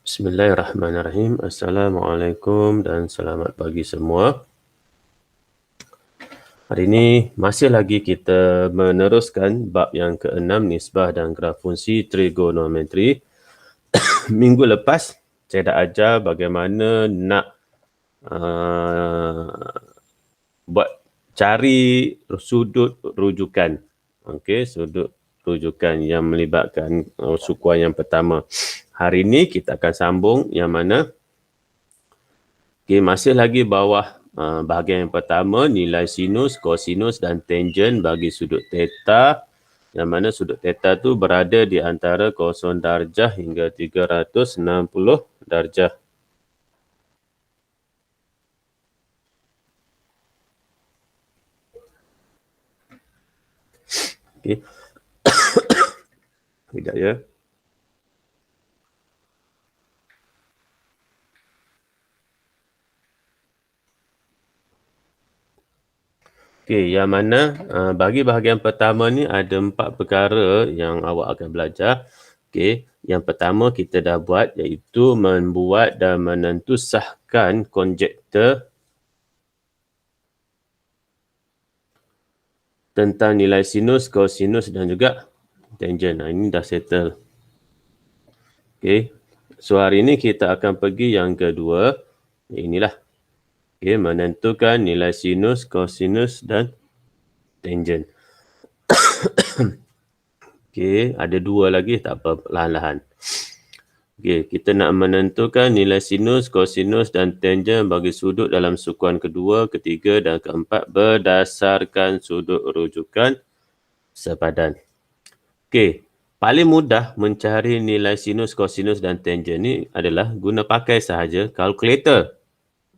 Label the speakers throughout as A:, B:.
A: Bismillahirrahmanirrahim. Assalamualaikum dan selamat pagi semua. Hari ini masih lagi kita meneruskan bab yang ke-6, nisbah dan graf fungsi trigonometri. Minggu lepas saya dah ajar bagaimana nak buat cari sudut rujukan. Okey, sudut rujukan yang melibatkan sukuan yang pertama. Hari ini kita akan sambung yang mana masih lagi bawah bahagian yang pertama, nilai sinus, kosinus dan tangen bagi sudut theta, yang mana sudut theta tu berada di antara 0 darjah hingga 360 darjah. Okey. Sekejap ya. Okey, yang mana bagi bahagian pertama ni ada 4 perkara yang awak akan belajar. Okey, yang pertama kita dah buat iaitu membuat dan menentusahkan konjektor tentang nilai sinus, kosinus dan juga tangen. Ini dah settle. Okey, so hari ini kita akan pergi yang kedua. Inilah. Okey, menentukan nilai sinus, kosinus dan tangen. Okey, ada dua lagi, tak apa, perlahan-lahan. Okey, kita nak menentukan nilai sinus, kosinus dan tangen bagi sudut dalam sukuan kedua, ketiga dan keempat berdasarkan sudut rujukan sepadan. Okey, paling mudah mencari nilai sinus, kosinus dan tangen ni adalah guna pakai sahaja kalkulator.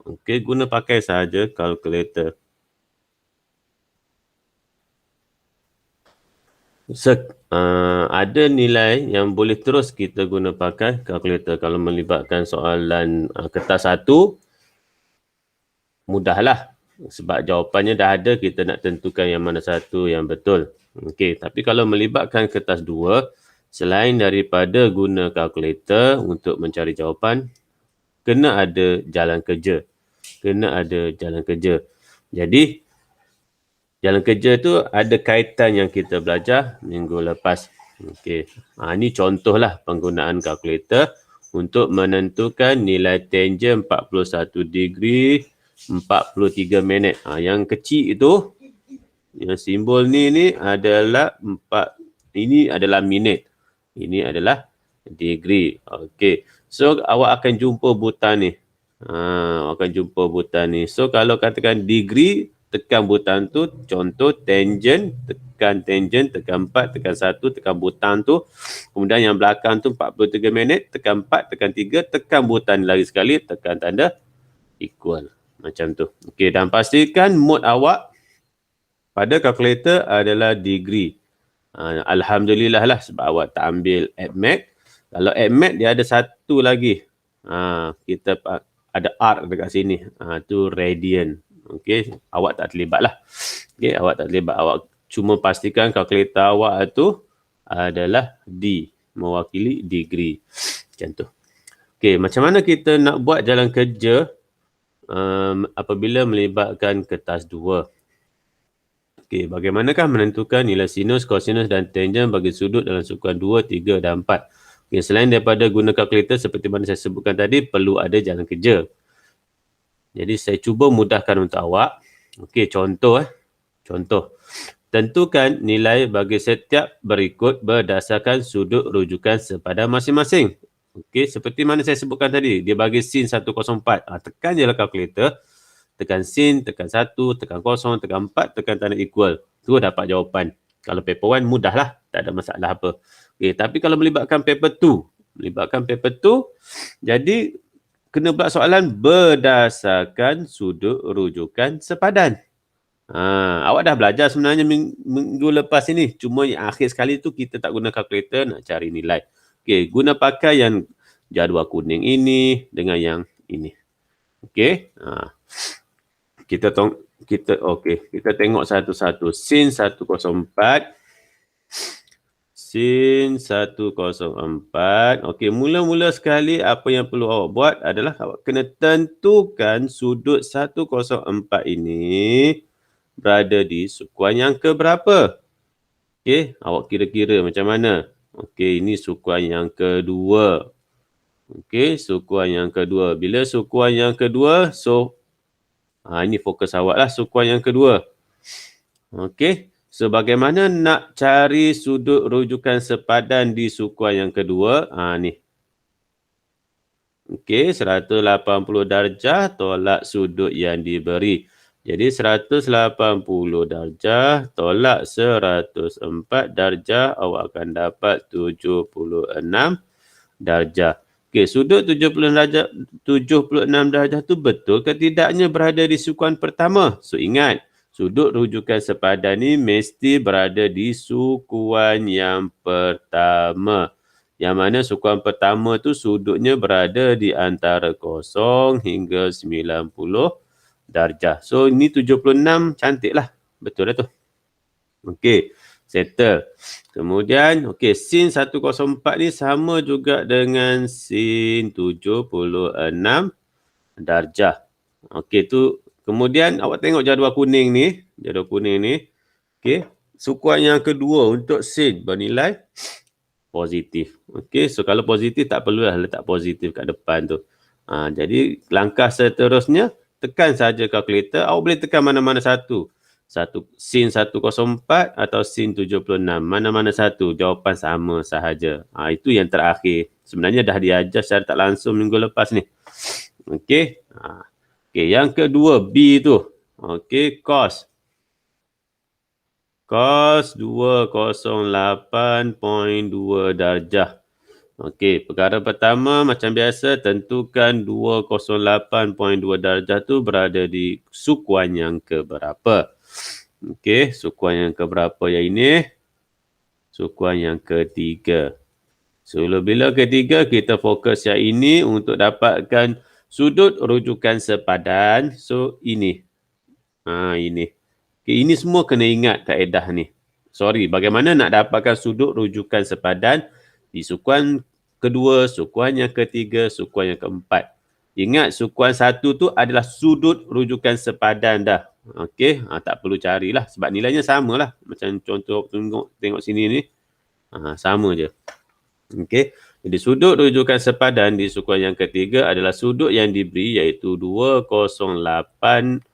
A: Okey, guna pakai sahaja kalkulator. Ada nilai yang boleh terus kita guna pakai kalkulator. Kalau melibatkan soalan kertas satu, mudahlah. Sebab jawapannya dah ada, kita nak tentukan yang mana satu yang betul. Okey, tapi kalau melibatkan kertas dua, selain daripada guna kalkulator untuk mencari jawapan, kena ada jalan kerja. Jadi, jalan kerja tu ada kaitan yang kita belajar minggu lepas. Okey. Ini contohlah penggunaan kalkulator untuk menentukan nilai tangen 41 degree 43 minit. Yang kecil itu, yang simbol ni adalah ini adalah minit. Ini adalah degree. Okey. So awak akan jumpa butang ni. So kalau katakan degree, tekan butang tu, contoh tangen, tekan tangen, tekan 4, tekan 1, tekan butang tu. Kemudian yang belakang tu 43 minit, tekan 4, tekan 3, tekan butang lagi sekali, tekan tanda equal. Macam tu. Okey, dan pastikan mode awak pada kalkulator adalah degree. Alhamdulillah lah sebab awak tak ambil AddMath. Kalau AddMath dia ada satu lagi. Kita ada R dekat sini. Tu radian. Okey, awak tak terlibat lah. Okey, awak tak terlibat. Awak cuma pastikan kalkulator awak tu adalah D, mewakili degree. Macam tu. Okey, macam mana kita nak buat jalan kerja apabila melibatkan kertas dua? Okey, bagaimanakah menentukan nilai sinus, kosinus dan tangen bagi sudut dalam sukuan 2, 3 dan 4? Okey, selain daripada guna kalkulator seperti mana saya sebutkan tadi, perlu ada jalan kerja. Jadi saya cuba mudahkan untuk awak. Okey, contoh. Tentukan nilai bagi setiap berikut berdasarkan sudut rujukan sepadan masing-masing. Okey, seperti mana saya sebutkan tadi, dia bagi sin 104. Tekan je lah kalkulator. Tekan sin, tekan 1, tekan 0, tekan 4, tekan tanda equal. Tu dapat jawapan. Kalau paper 1 mudah lah, tak ada masalah apa. Okay, tapi kalau melibatkan paper 2, jadi kena buat soalan berdasarkan sudut rujukan sepadan. Awak dah belajar sebenarnya minggu lepas ini. Cuma yang akhir sekali tu kita tak guna kalkulator nak cari nilai. Okay, guna pakai yang jadual kuning ini dengan yang ini. Okay. Kita tengok satu-satu. Sin 104. sin 104. Okey, mula-mula sekali apa yang perlu awak buat adalah awak kena tentukan sudut 104 ini berada di sukuan yang keberapa. Okey, awak kira-kira macam mana. Okey, ini sukuan yang kedua. Okey, sukuan yang kedua. Bila sukuan yang kedua, so ini fokus awak lah, sukuan yang kedua. Okey, so bagaimana nak cari sudut rujukan sepadan di sukuan yang kedua? Ni. Okey, 180 darjah tolak sudut yang diberi. Jadi 180 darjah tolak 104 darjah, awak akan dapat 76 darjah. Okey, sudut 76 darjah tu betul ke tidaknya berada di sukuan pertama? So ingat, sudut rujukan sepadan ni mesti berada di sukuan yang pertama. Yang mana sukuan pertama tu sudutnya berada di antara 0 hingga 90 darjah. So ini 76 cantik lah. Betul dah tu. Okey, settle. Kemudian, okey, sin 104 ni sama juga dengan sin 76 darjah. Okey, tu kemudian awak tengok jadual kuning ni. Okey, sukuan yang kedua untuk sin bernilai positif. Okey, so kalau positif tak perlulah letak positif kat depan tu. Jadi langkah seterusnya, tekan saja kalkulator. Awak boleh tekan mana-mana satu. Sin 104 atau sin 76. Mana-mana satu. Jawapan sama sahaja. Itu yang terakhir. Sebenarnya dah diajar secara tak langsung minggu lepas ni. Okey. Okey, yang kedua B tu. Okey, cos. Cos 208.2 darjah. Okey, perkara pertama macam biasa tentukan 208.2 darjah tu berada di sukuan yang keberapa. Okey, sukuan yang keberapa yang ini? Sukuan yang ketiga. So, bila ketiga kita fokus yang ini untuk dapatkan sudut rujukan sepadan. So, ini. Ini. Okay, ini semua kena ingat kaedah ni. Sorry, bagaimana nak dapatkan sudut rujukan sepadan di sukuan kedua, sukuan yang ketiga, sukuan yang keempat. Ingat, sukuan satu tu adalah sudut rujukan sepadan dah. Okey, tak perlu carilah sebab nilainya sama lah. Macam contoh tengok sini ni. Sama je. Okey, jadi sudut rujukan sepadan di sukuan yang ketiga adalah sudut yang diberi iaitu 208.2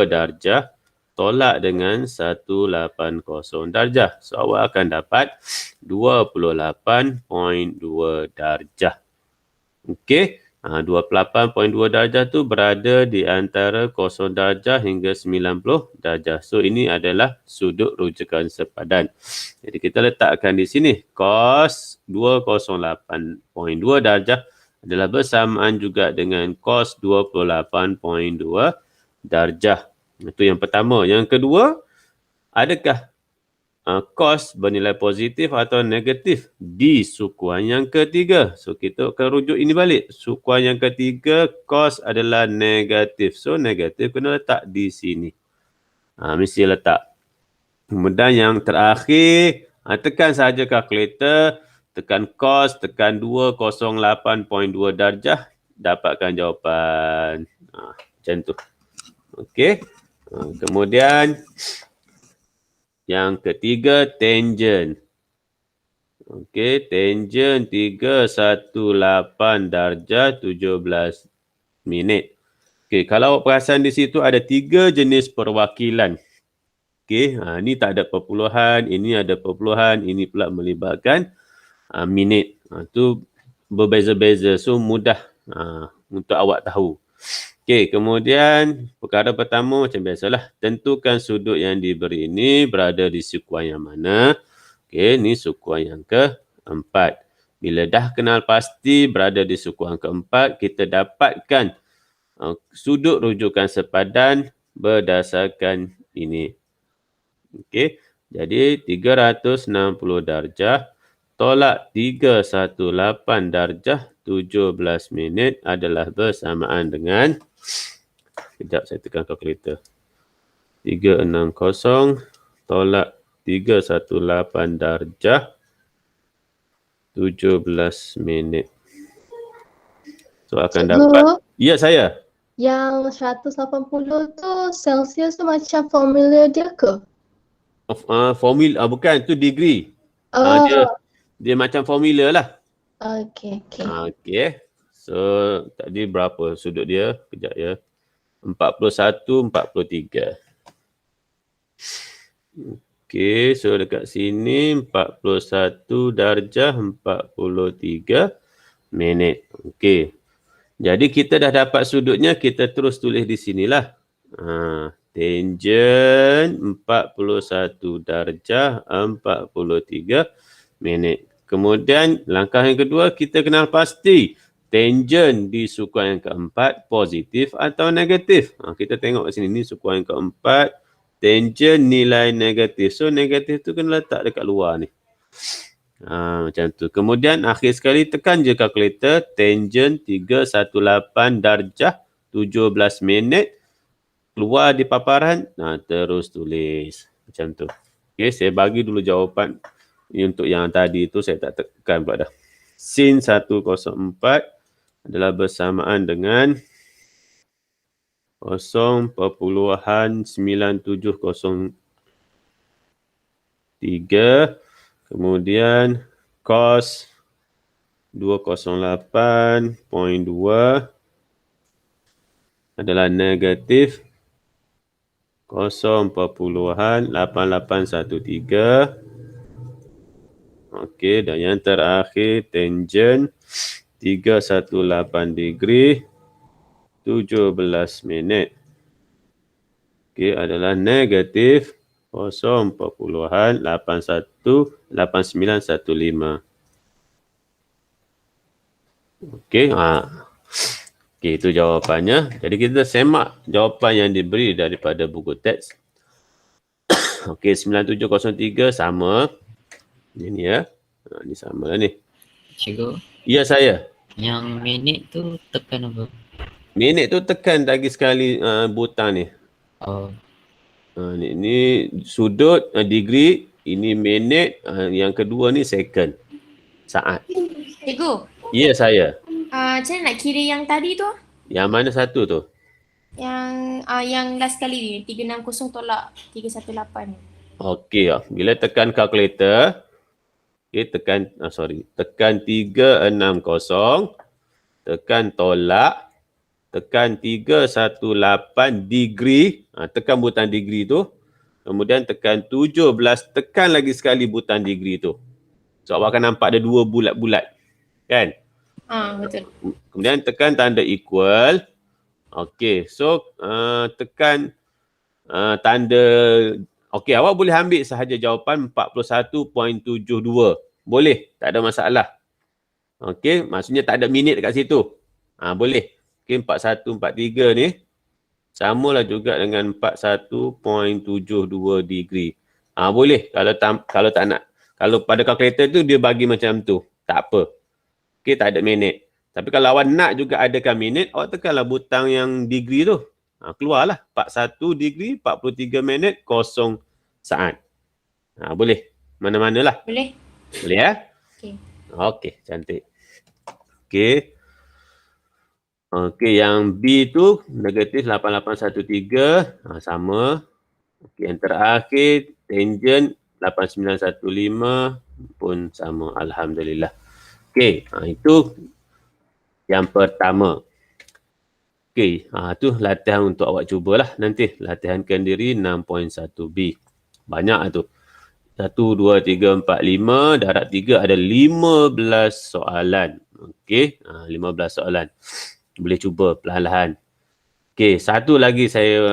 A: darjah tolak dengan 180 darjah. So, awak akan dapat 28.2 darjah. Okey. 28.2 darjah tu berada di antara 0 darjah hingga 90 darjah. So, ini adalah sudut rujukan sepadan. Jadi, kita letakkan di sini. Cos 208.2 darjah adalah bersamaan juga dengan cos 28.2 darjah. Itu yang pertama. Yang kedua, adakah cos bernilai positif atau negatif di sukuan yang ketiga? So, kita akan rujuk ini balik. Sukuan yang ketiga, cos adalah negatif. So, negatif kena letak di sini. Mesti letak. Kemudian yang terakhir, tekan saja kalkulator, tekan cos, tekan 208.2 darjah, dapatkan jawapan. Macam tu. Okey. Kemudian yang ketiga, tangent. Okey, tangent 318 darjah 17 minit. Okey, kalau awak perasan di situ ada 3 jenis perwakilan. Okey, ni tak ada perpuluhan, ini ada perpuluhan, ini pula melibatkan minit. Itu berbeza-beza, so mudah untuk awak tahu. Okey, kemudian perkara pertama macam biasalah, tentukan sudut yang diberi ini berada di sukuan yang mana. Okey, ni sukuan yang keempat. Bila dah kenal pasti berada di sukuan keempat, kita dapatkan sudut rujukan sepadan berdasarkan ini. Okey, jadi 360 darjah tolak 318 darjah 17 minit adalah bersamaan dengan, sekejap saya tekan kalkulator, 360 tolak 318 darjah 17 minit. So akan dapat. Ya, saya.
B: Yang 180 tu Celsius tu macam formula dia ke?
A: Formula bukan, tu degree. Dia
B: Oh,
A: macam formula lah.
B: okey.
A: Okey. So tadi berapa sudut dia? Kejap ya. 41, 43. Okey, so dekat sini 41 darjah 43 minit. Okey. Jadi kita dah dapat sudutnya, kita terus tulis di sinilah. Tangent 41 darjah 43 minit. Kemudian langkah yang kedua, kita kenal pasti tangent di sukuan yang keempat positif atau negatif. Kita tengok kat sini, ni sukuan yang keempat, tangent nilai negatif. So negatif tu kena letak dekat luar ni. Macam tu. Kemudian akhir sekali tekan je kalkulator, tangent 318 darjah 17 minit. Keluar di paparan, terus tulis. Macam tu. Okay, saya bagi dulu jawapan. Untuk yang tadi tu saya tak tekan pula dah. Sin 104 adalah bersamaan dengan 0.9703. Kemudian cos 208.2 adalah negatif 0.8813. Okey, dan yang terakhir tangent 318 degree 17 minit. Okey, adalah negatif 0.8915. Okey, okey, itu jawapannya. Jadi kita semak jawapan yang diberi daripada buku teks. Okey, 9703 sama. Ini ya. Ini sama lah ni.
C: Cikgu,
A: Ya, saya.
C: yang minit tu tekan apa?
A: Minit tu tekan lagi sekali butang ni.
C: Oh,
A: Ni sudut degree, ini minit, yang kedua ni second. Saat.
D: Cikgu,
A: Ya, saya.
D: macam mana nak kira yang tadi tu?
A: Yang mana satu tu?
D: Yang last kali ni, 360 tolak 318.
A: Okey, bila tekan kalkulator, tekan 360, tekan tolak, tekan 318 degree, tekan butang degree tu, kemudian tekan 17, tekan lagi sekali butang degree tu. So awak akan nampak ada dua bulat-bulat, kan?
D: Betul.
A: Kemudian tekan tanda equal. Okey, so tekan tanda. Okey, awak boleh ambil sahaja jawapan 41.72. Boleh, tak ada masalah. Okey, maksudnya tak ada minit dekat situ. Boleh. Okey, 4143 ni samalah juga dengan 41.72 degree. Boleh kalau tak nak. Kalau pada kalkulator tu dia bagi macam tu. Tak apa. Okey, tak ada minit. Tapi kalau awak nak juga adakan minit, awak tekanlah butang yang degree tu. Keluarlah 41 degree 43 minit 0 saat. Boleh. Mana-manalah.
D: Boleh?
A: Boleh ya?
D: Okey.
A: Okey, cantik. Okey. Okey, yang B tu negatif 8813. Sama. Okey, yang terakhir tangent 8915 pun sama. Alhamdulillah. Okey, itu yang pertama. Okey, tu latihan untuk awak cubalah nanti. Latihankan diri 6.1B. Banyak tu. 1, 2, 3, 4, 5. Darab 3 ada 15 soalan. Okey, 15 soalan. Boleh cuba perlahan-lahan. Okey, satu lagi saya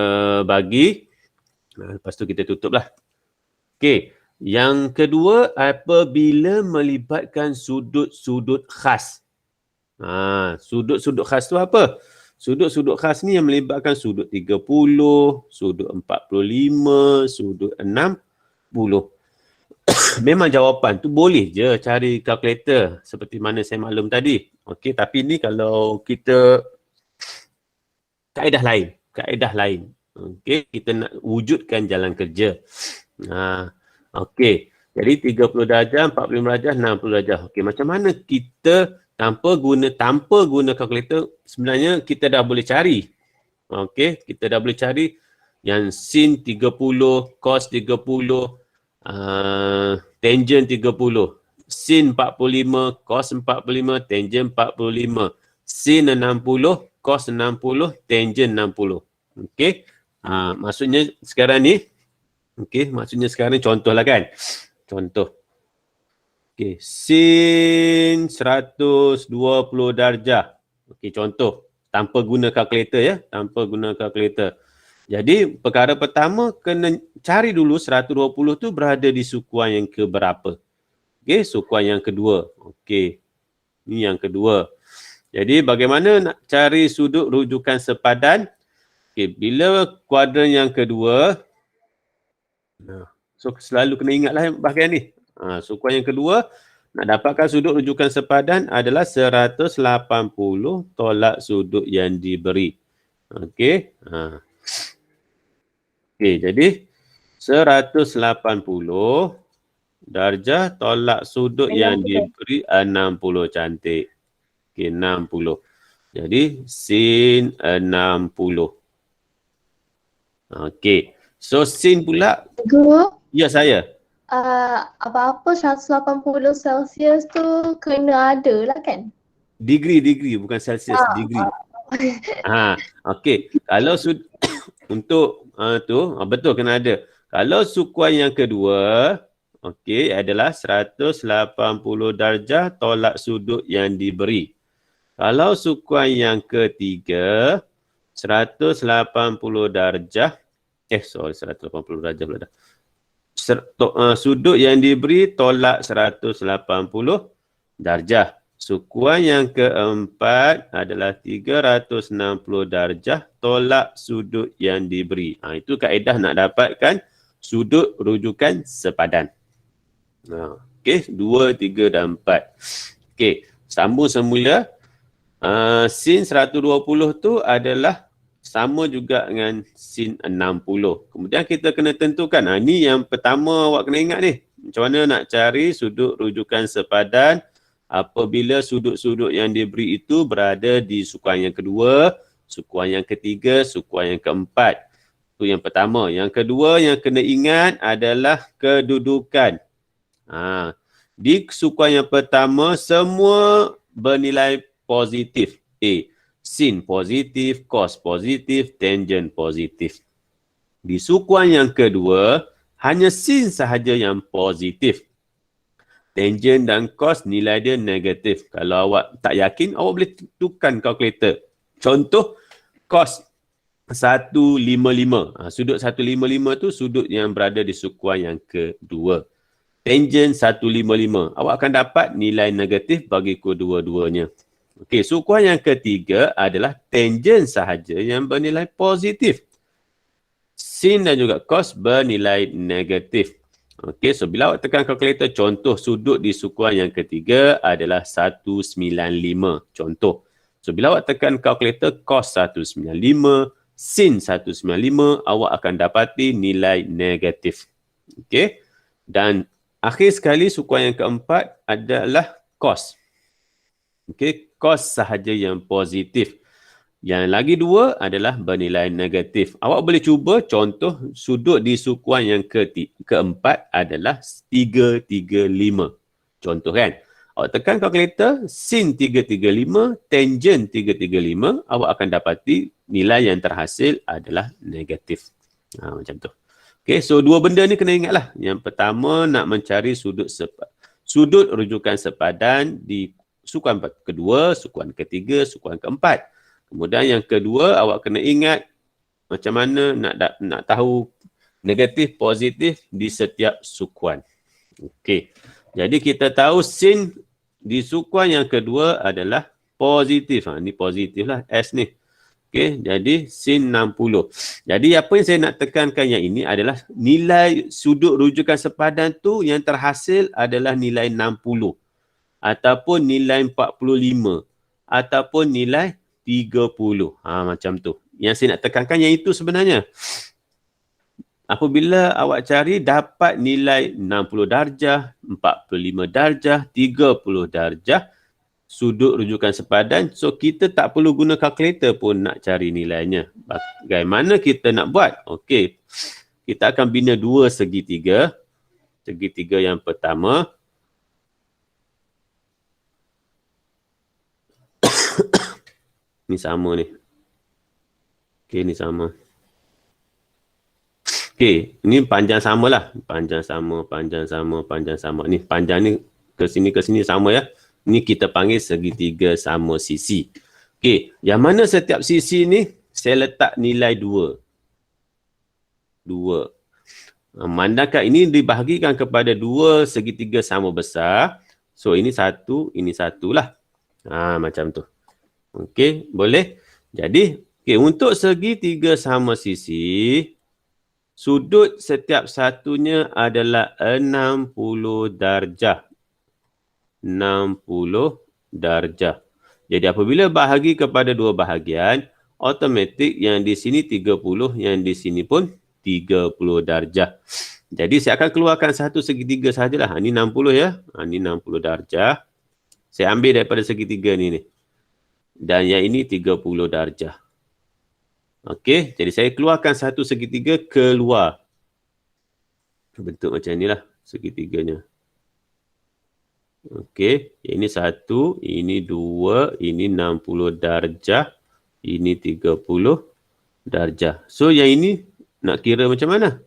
A: bagi. Lepas tu kita tutup lah. Okey, yang kedua apabila melibatkan sudut-sudut khas. Sudut-sudut khas tu apa? Sudut-sudut khas ni yang melibatkan sudut 30, sudut 45, sudut 60. Memang jawapan tu boleh je cari kalkulator seperti mana saya maklum tadi. Okey, tapi ni kalau kita kaedah lain. Okey, kita nak wujudkan jalan kerja. Okey. Jadi 30 darjah, 45 darjah, 60 darjah. Okey, macam mana kita tanpa guna kalkulator sebenarnya kita dah boleh cari. Okey, kita dah boleh cari yang sin 30, cos 30, tangent 30. Sin 45, cos 45, tangent 45. Sin 60, cos 60, tangent 60. Okey. Maksudnya sekarang ni, maksudnya sekarang ni contoh lah kan. Contoh. Okey, sin 120 darjah. Okey, contoh. Tanpa guna kalkulator ya, tanpa guna kalkulator. Jadi perkara pertama kena cari dulu 120 tu berada di sukuan yang ke berapa. Okey, sukuan yang kedua. Okey. Ini yang kedua. Jadi bagaimana nak cari sudut rujukan sepadan? Okey, bila kuadran yang kedua, so selalu kena ingatlah bahagian ni. Sukuan yang kedua, nak dapatkan sudut rujukan sepadan adalah 180 tolak sudut yang diberi. Okey. Okey, jadi 180 darjah tolak sudut yang diberi 60. Cantik. Okey, 60. Jadi sin 60. Okey. So sin pula,
B: Cikgu,
A: ya saya.
B: apa-apa 180 Celsius tu kena ada lah kan?
A: Degree bukan Celsius, degree. Okey. Kalau untuk betul kena ada. Kalau sukuan yang kedua, okey, adalah 180 darjah tolak sudut yang diberi. Kalau sukuan yang ketiga, 180 darjah, 180 darjah pula dah. Sudut yang diberi tolak 180 darjah. Sukuan yang keempat adalah 360 darjah tolak sudut yang diberi. Itu kaedah nak dapatkan sudut rujukan sepadan. Okey, 2, 3 dan 4. Okey, sambung semula. Sin 120 tu adalah sama juga dengan sin 60. Kemudian kita kena tentukan. Ini yang pertama awak kena ingat ni. Macam mana nak cari sudut rujukan sepadan apabila sudut-sudut yang diberi itu berada di sukuan yang kedua, sukuan yang ketiga, sukuan yang keempat. Itu yang pertama. Yang kedua yang kena ingat adalah kedudukan. Di sukuan yang pertama semua bernilai positif. Sin positif, cos positif, tangent positif. Di sukuan yang kedua, hanya sin sahaja yang positif. Tangent dan cos nilai dia negatif. Kalau awak tak yakin, awak boleh tukar kalkulator. Contoh, cos 155. Sudut 155 tu sudut yang berada di sukuan yang kedua. Tangent 155. Awak akan dapat nilai negatif bagi kedua-duanya. Okey, sukuan yang ketiga adalah tangent sahaja yang bernilai positif. Sin dan juga cos bernilai negatif. Okey, so bila awak tekan kalkulator, contoh sudut di sukuan yang ketiga adalah 195. Contoh. So bila awak tekan kalkulator cos 195, sin 195, awak akan dapati nilai negatif. Okey. Dan akhir sekali sukuan yang keempat adalah cos. Okey, cos sahaja yang positif. Yang lagi dua adalah bernilai negatif. Awak boleh cuba contoh sudut di sukuan yang keempat adalah 335. Contoh kan. Awak tekan kalkulator, sin 335, tangent 335, awak akan dapati nilai yang terhasil adalah negatif. Macam tu. Okey, so dua benda ni kena ingatlah. Yang pertama nak mencari sudut rujukan sepadan di sukuan kedua, sukuan ketiga, sukuan keempat. Kemudian yang kedua, awak kena ingat macam mana nak tahu negatif, positif di setiap sukuan. Okey. Jadi kita tahu sin di sukuan yang kedua adalah positif. Ini positif lah, S ni. Okey, jadi sin 60. Jadi apa yang saya nak tekankan yang ini adalah nilai sudut rujukan sepadan tu yang terhasil adalah nilai 60. Ataupun nilai 45 ataupun nilai 30. Macam tu. Yang saya nak tekankan yang itu sebenarnya. apabila awak cari dapat nilai 60 darjah, 45 darjah, 30 darjah, sudut rujukan sepadan. So, kita tak perlu guna kalkulator pun nak cari nilainya. Bagaimana kita nak buat? Okey. Kita akan bina dua segitiga. Segitiga yang pertama. Ni sama ni. Okey, ni sama. Okey, ni panjang sama lah. Panjang sama, panjang sama, panjang sama. Ni panjang ni ke sini sama ya. Ni kita panggil segitiga sama sisi. Okey, yang mana setiap sisi ni saya letak nilai 2. 2. Mandakan ini dibahagikan kepada dua segitiga sama besar. So, ini satu lah. Macam tu. Okey, boleh? Jadi, untuk segitiga sama sisi, sudut setiap satunya adalah 60 darjah. 60 darjah. Jadi apabila bahagi kepada dua bahagian, automatik yang di sini 30, yang di sini pun 30 darjah. Jadi saya akan keluarkan satu segitiga sajalah. Ini 60 ya. Ini 60 darjah. Saya ambil daripada segitiga ni. Dan yang ini 30 darjah. Okey, jadi saya keluarkan satu segitiga keluar. Bentuk macam inilah segitiganya. Okey, ini 1, ini 2, ini 60 darjah, ini 30 darjah. So yang ini nak kira macam mana?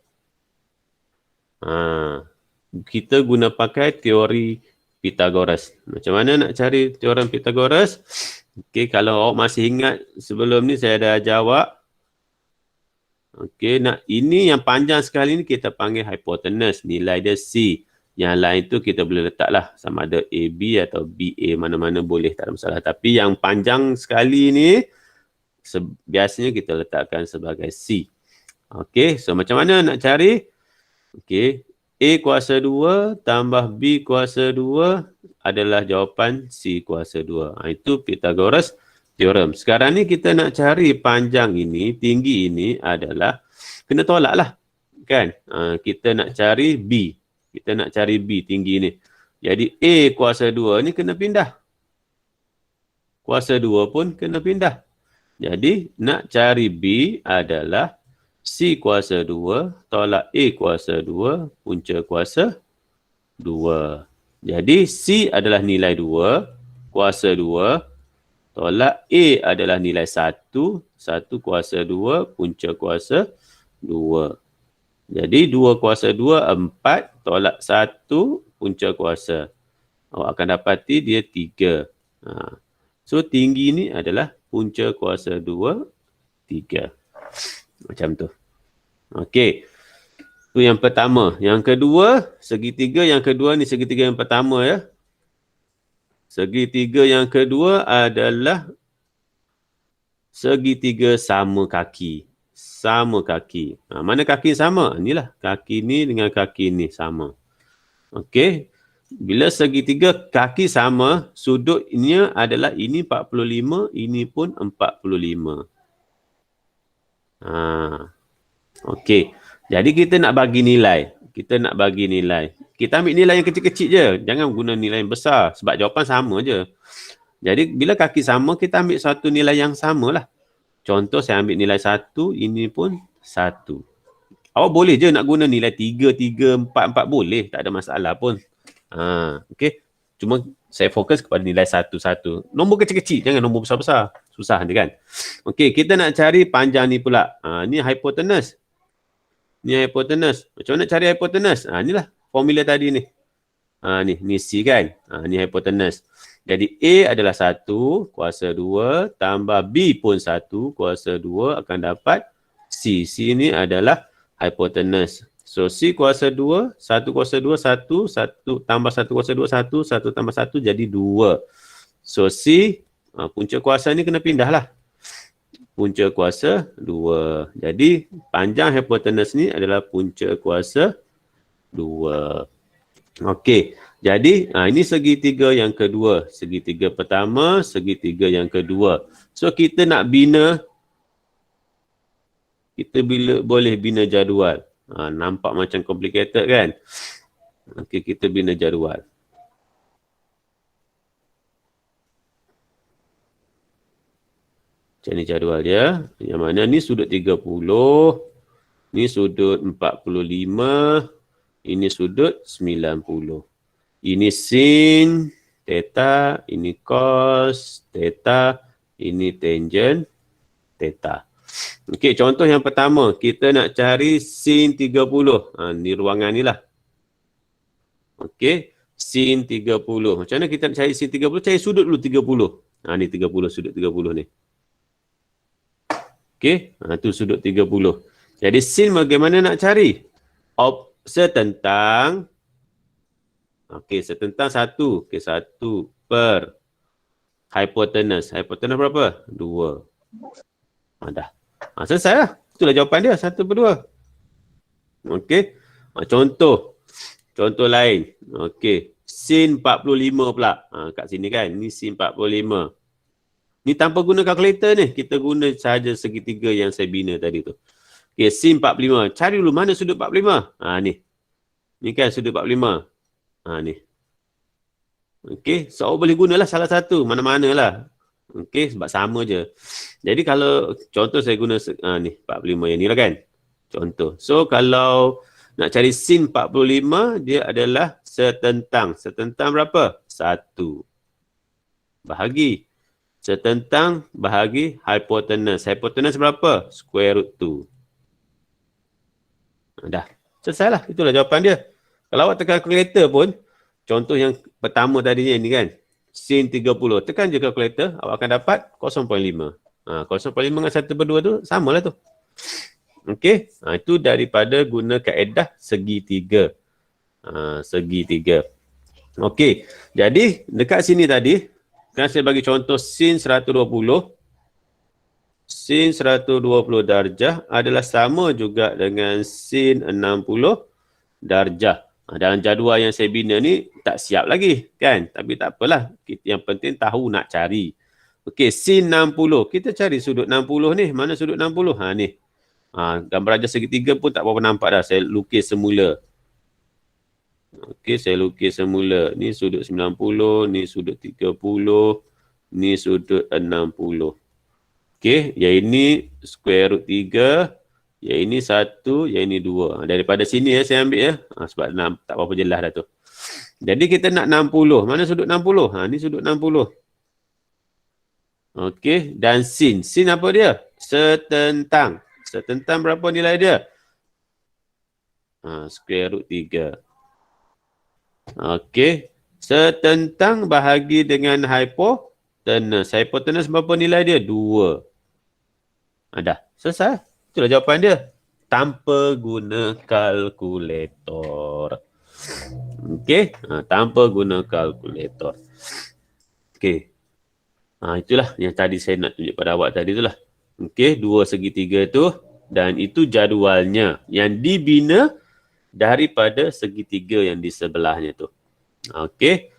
A: Kita guna pakai teori Pythagoras. Macam mana nak cari teorem Pythagoras? Okey, kalau awak masih ingat sebelum ni saya dah jawab. Okey, ini yang panjang sekali ni kita panggil hypotenuse, nilai dia C. Yang lain tu kita boleh letaklah sama ada AB atau BA, mana-mana boleh, tak ada masalah. Tapi yang panjang sekali ni biasanya kita letakkan sebagai C. Okey, so macam mana nak cari? Okey, A kuasa 2 tambah B kuasa 2 adalah jawapan C kuasa 2. Itu Pythagoras theorem. Sekarang ni kita nak cari panjang ini, tinggi ini adalah kena tolak lah. Kan? Kita nak cari B. Kita nak cari B tinggi ni. Jadi A kuasa 2 ni kena pindah. Kuasa 2 pun kena pindah. Jadi nak cari B adalah C kuasa 2 tolak A kuasa 2 punca kuasa 2. Jadi C adalah nilai 2, kuasa 2 tolak A adalah nilai 1, 1 kuasa 2 punca kuasa 2. Jadi 2 kuasa 2, 4 tolak 1 punca kuasa. Awak akan dapati dia 3. So tinggi ni adalah punca kuasa 2, 3. Macam tu. Okey. Tu yang pertama. Yang kedua, segitiga yang kedua ni segitiga yang pertama ya. Segitiga yang kedua adalah segitiga sama kaki. Sama kaki. Mana kaki sama? Inilah. Kaki ni dengan kaki ni sama. Okey. Bila segitiga kaki sama, sudutnya adalah ini 45, ini pun 45. Okey. Jadi kita nak bagi nilai. Kita nak bagi nilai. Kita ambil nilai yang kecil-kecil je. Jangan guna nilai yang besar. Sebab jawapan sama je. Jadi bila kaki sama, kita ambil satu nilai yang sama lah. Contoh saya ambil nilai 1, ini pun 1. Awak boleh je nak guna nilai 3, 3, 4, 4 boleh. Tak ada masalah pun. Okey. Cuma saya fokus kepada nilai 1, 1. Nombor kecil-kecil, jangan nombor besar-besar. Susah dia kan. Okey, kita nak cari panjang ni pula. Ni hypotenuse. Ni hypotenuse. Macam mana nak cari hypotenuse? Inilah formula tadi ni. Ni C kan. Ni hypotenuse. Jadi A adalah 1 kuasa 2 tambah B pun 1 kuasa 2 akan dapat C. C ni adalah hypotenuse. So C kuasa 2, 1 kuasa 2, 1, 1 tambah 1 kuasa 2, 1, 1 tambah 1 jadi 2. So C, punca kuasa ni kena pindah lah. Punca kuasa 2. Jadi panjang hypotenuse ni adalah punca kuasa 2. Okey. Jadi ini segitiga yang kedua. Segitiga pertama, segitiga yang kedua. So kita nak bina, kita boleh bina jadual. Nampak macam complicated kan? Okey, kita bina jadual. Macam ni jadual dia. Yang mana ni sudut 30, ni sudut 45, ini sudut 90. Ini sin theta, ini cos theta, ini tangent theta. Okey, contoh yang pertama, kita nak cari sin 30. Ni ruangan ni lah. Okey, sin 30. Macam mana kita nak cari sin 30? Cari sudut dulu 30. Ni 30, sudut 30 ni. Okey, tu sudut 30. Jadi sin bagaimana nak cari? Setentang. Okey, setentang 1. Okey, 1 per hypotenuse. Hypotenuse berapa? 2. Dah. Selesai lah. Itulah jawapan dia. 1 per 2. Okey. Contoh. Contoh lain. Okey. Sin 45 pula. Kat sini kan. Ni sin 45. Ni tanpa guna kalkulator ni. Kita guna sahaja segitiga yang saya bina tadi tu. Okey. Sin 45. Cari dulu mana sudut 45. Ni. Ni kan sudut 45. Ni. Okey. So, boleh gunalah salah satu. Mana-mana lah. Okey, sebab sama je. Jadi kalau contoh saya guna ni 45 yang ni lah kan. Contoh. So kalau nak cari sin 45, dia adalah setentang. Setentang berapa? 1. Bahagi. Setentang bahagi hypotenuse. Hypotenuse berapa? Square root 2. Dah. Selesai lah. Itulah jawapan dia. Kalau awak tekan kalkulator pun, contoh yang pertama tadinya ni kan. Sin 30. Tekan je kalkulator, awak akan dapat 0.5. 0.5 dengan 1 per 2 tu samalah tu. Okey. Itu daripada guna kaedah segitiga. Segitiga. Okey. Jadi dekat sini tadi, kan saya bagi contoh sin 120. Sin 120 darjah adalah sama juga dengan sin 60 darjah. Dalam jadual yang saya bina ni tak siap lagi kan. Tapi tak apalah. Yang penting tahu nak cari. Okey, sin 60. Kita cari sudut 60 ni. Mana sudut 60? Ni. Gambar rajah segitiga pun tak berapa nampak dah. Saya lukis semula. Okey, saya lukis semula. Ni sudut 90. Ni sudut 30. Ni sudut 60. Okey, yang ini square root 3. Yang ini 1, yang ini 2. Daripada sini saya ambil ya. Sebab tak berapa jelas dah tu. Jadi kita nak 60. Mana sudut 60? Ni sudut 60. Okey. Dan sin. Sin apa dia? Setentang. Setentang berapa nilai dia? Square root 3. Okey. Setentang bahagi dengan hypotenuse. Hypotenuse berapa nilai dia? 2. Dah. Selesai. Itulah jawapan dia. Tanpa guna kalkulator. Okey. Tanpa guna kalkulator. Okey. Itulah yang tadi saya nak tunjuk pada awak tadi itulah. Okey. 2 segitiga tu. Dan itu jadualnya. Yang dibina daripada segitiga yang di sebelahnya tu. Okey.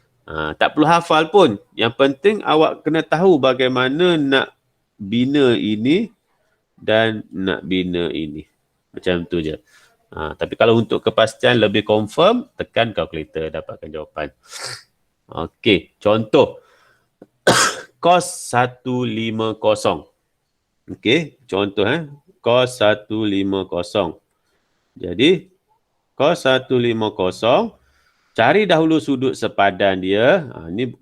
A: Tak perlu hafal pun. Yang penting awak kena tahu bagaimana nak bina ini dan nak bina ini. Macam tu je. Tapi kalau untuk kepastian lebih confirm, tekan kalkulator dapatkan jawapan. Okey, contoh. Cos 150. Okey, contoh cos 150. Jadi, cos 150, cari dahulu sudut sepadan dia. Ini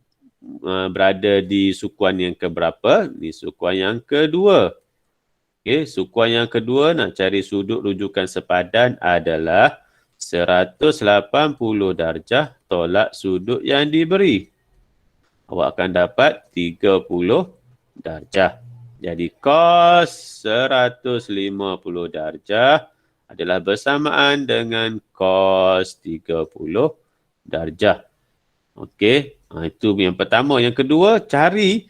A: berada di sukuan yang keberapa? Ini sukuan yang kedua. Okey, sukuan yang kedua nak cari sudut rujukan sepadan adalah 180 darjah tolak sudut yang diberi. Awak akan dapat 30 darjah. Jadi cos 150 darjah adalah bersamaan dengan cos 30 darjah. Okey, itu yang pertama. Yang kedua, cari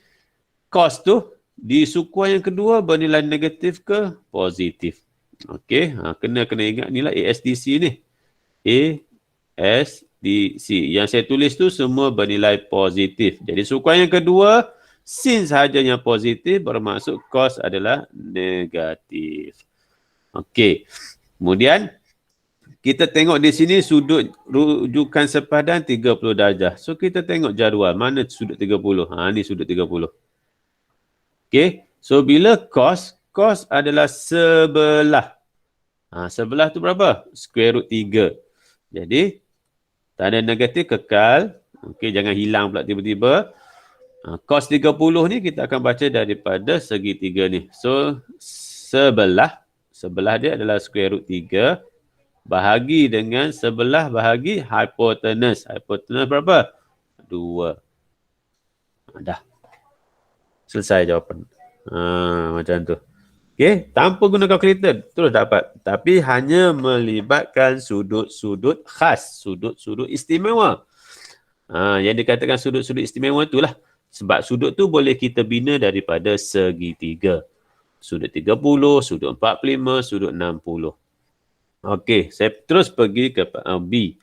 A: cos tu di sukuan yang kedua bernilai negatif ke positif. Okey, kena ingat nilai ASDC ni. ASDC. Yang saya tulis tu semua bernilai positif. Jadi sukuan yang kedua, sin sahaja yang positif bermaksud cos adalah negatif. Okey. Kemudian kita tengok di sini sudut rujukan sepadan 30 darjah. So kita tengok jadual, mana sudut 30? Ni sudut 30. Okay, so bila cos adalah sebelah. Sebelah tu berapa? Square root 3. Jadi, tanda negatif kekal. Okay, jangan hilang pula tiba-tiba. Cos 30 ni kita akan baca daripada segitiga ni. So, sebelah dia adalah square root 3. Bahagi dengan sebelah bahagi hypotenuse. Hypotenuse berapa? 2. Dah. Selesai jawapan. Macam tu. Okay, tanpa guna kalkulator terus dapat. Tapi hanya melibatkan sudut-sudut khas, sudut-sudut istimewa. Yang dikatakan sudut-sudut istimewa itulah. Sebab sudut tu boleh kita bina daripada segitiga. Sudut 30, sudut 45, sudut 60. Okey, saya terus pergi ke B.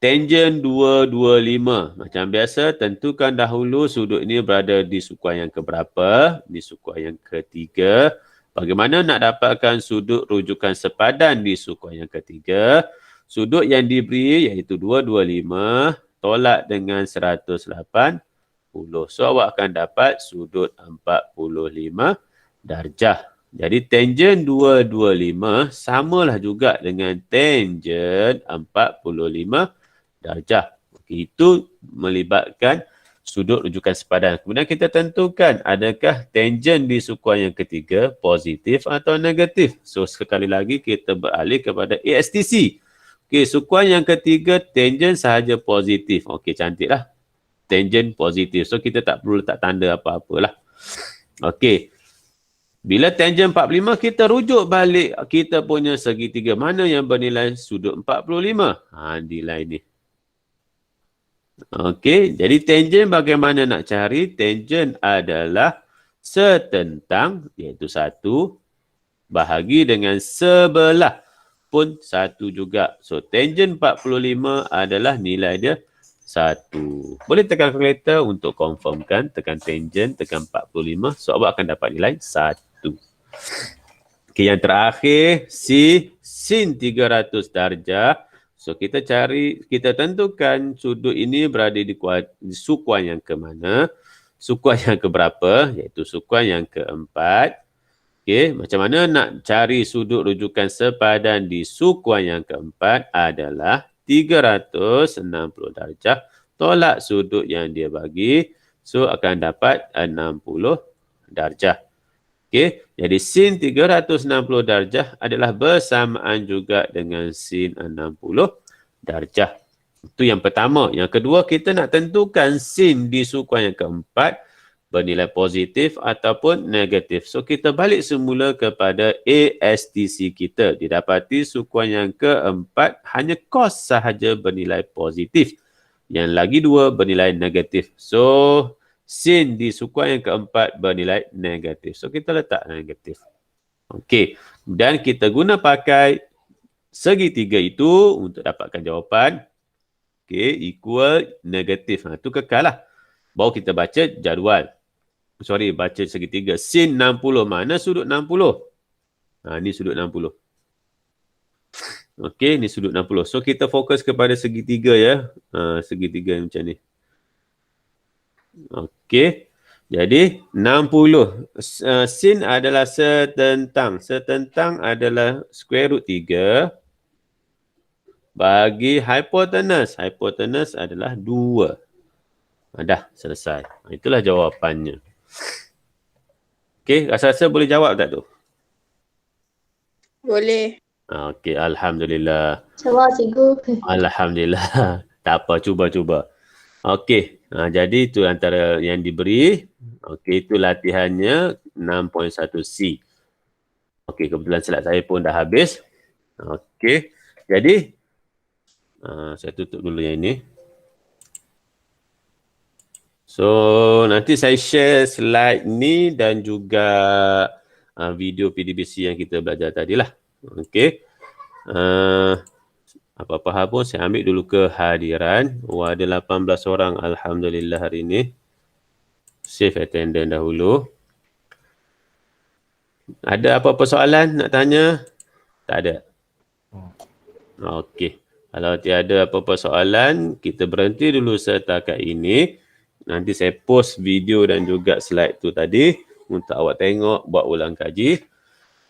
A: Tangent 225. Macam biasa, tentukan dahulu sudut ini berada di sukuan yang keberapa? Di sukuan yang ketiga. Bagaimana nak dapatkan sudut rujukan sepadan di sukuan yang ketiga? Sudut yang diberi iaitu 225 tolak dengan 180. So, awak akan dapat sudut 45 darjah. Jadi tangent 225 samalah juga dengan tangent 45 darjah. Itu melibatkan sudut rujukan sepadan. Kemudian kita tentukan adakah tangent di sukuan yang ketiga positif atau negatif. So sekali lagi kita beralih kepada ASTC. Okey, sukuan yang ketiga tangent sahaja positif. Okey, cantiklah. Tangent positif. So kita tak perlu letak tanda apa-apalah. Okey. Bila tangent 45, kita rujuk balik kita punya segitiga. Mana yang bernilai sudut 45? Nilai ni. Okey, jadi tangent bagaimana nak cari? Tangent adalah setentang, iaitu 1, bahagi dengan sebelah pun 1 juga. So, tangent 45 adalah nilai dia 1. Boleh tekan kalkulator untuk confirmkan. Tekan tangent, tekan 45. So, awak akan dapat nilai 1. Okey, yang terakhir, sin 300 darjah. So, kita tentukan sudut ini berada di sukuan yang ke mana. Sukuan yang ke berapa? Iaitu sukuan yang keempat. Okey, macam mana nak cari sudut rujukan sepadan di sukuan yang keempat adalah 360 darjah tolak sudut yang dia bagi. So, akan dapat 60 darjah. Okey, jadi sin 360 darjah adalah bersamaan juga dengan sin 60 darjah. Itu yang pertama. Yang kedua, kita nak tentukan sin di sukuan yang keempat bernilai positif ataupun negatif. So, kita balik semula kepada ASTC kita. Didapati sukuan yang keempat hanya cos sahaja bernilai positif. Yang lagi dua bernilai negatif. So, sin di sukuan yang keempat bernilai negatif. So, kita letak negatif. Okey. Dan kita guna pakai segitiga itu untuk dapatkan jawapan. Okey, equal negatif. Itu kekal lah. Baru kita baca jadual. Baca segitiga. Sin 60. Mana sudut 60? Ni sudut 60. Okey, ni sudut 60. So, kita fokus kepada segitiga ya. Segitiga macam ni. Okey. Jadi 60. Sin adalah setentang. Setentang adalah square root 3 bagi hypotenuse. Hypotenuse adalah 2. Dah selesai. Itulah jawapannya. Okey, rasa-rasa boleh jawab tak tu?
E: Boleh.
A: Okey, alhamdulillah.
B: Jawab cikgu.
A: Alhamdulillah. Tak apa, cuba. Okey, jadi itu antara yang diberi. Okey, itu latihannya 6.1C. Okey, kebetulan slide saya pun dah habis. Okey, jadi saya tutup dulu yang ini. So, nanti saya share slide ni dan juga video PDBC yang kita belajar tadi lah. Okey. Apa-apa hal pun saya ambil dulu kehadiran. Ada 18 orang alhamdulillah hari ini. Save attendance dahulu. Ada apa-apa soalan nak tanya? Tak ada. Okey. Kalau tiada apa-apa soalan, kita berhenti dulu setakat ini. Nanti saya post video dan juga slide tu tadi untuk awak tengok, buat ulang kaji.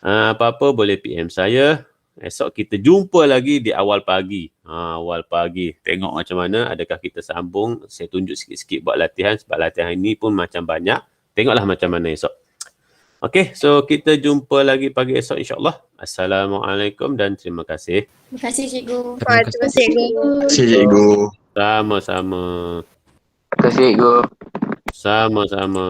A: Apa-apa boleh PM saya. Esok kita jumpa lagi di awal pagi. Awal pagi. Tengok macam mana, adakah kita sambung. Saya tunjuk sikit-sikit buat latihan sebab latihan ini pun macam banyak. Tengoklah macam mana esok. Okey, so kita jumpa lagi pagi esok insyaAllah. Assalamualaikum dan terima kasih.
D: Terima kasih cikgu.
E: Terima kasih cikgu.
F: Terima kasih cikgu.
A: Sama-sama.
F: Terima kasih cikgu.
A: Sama-sama.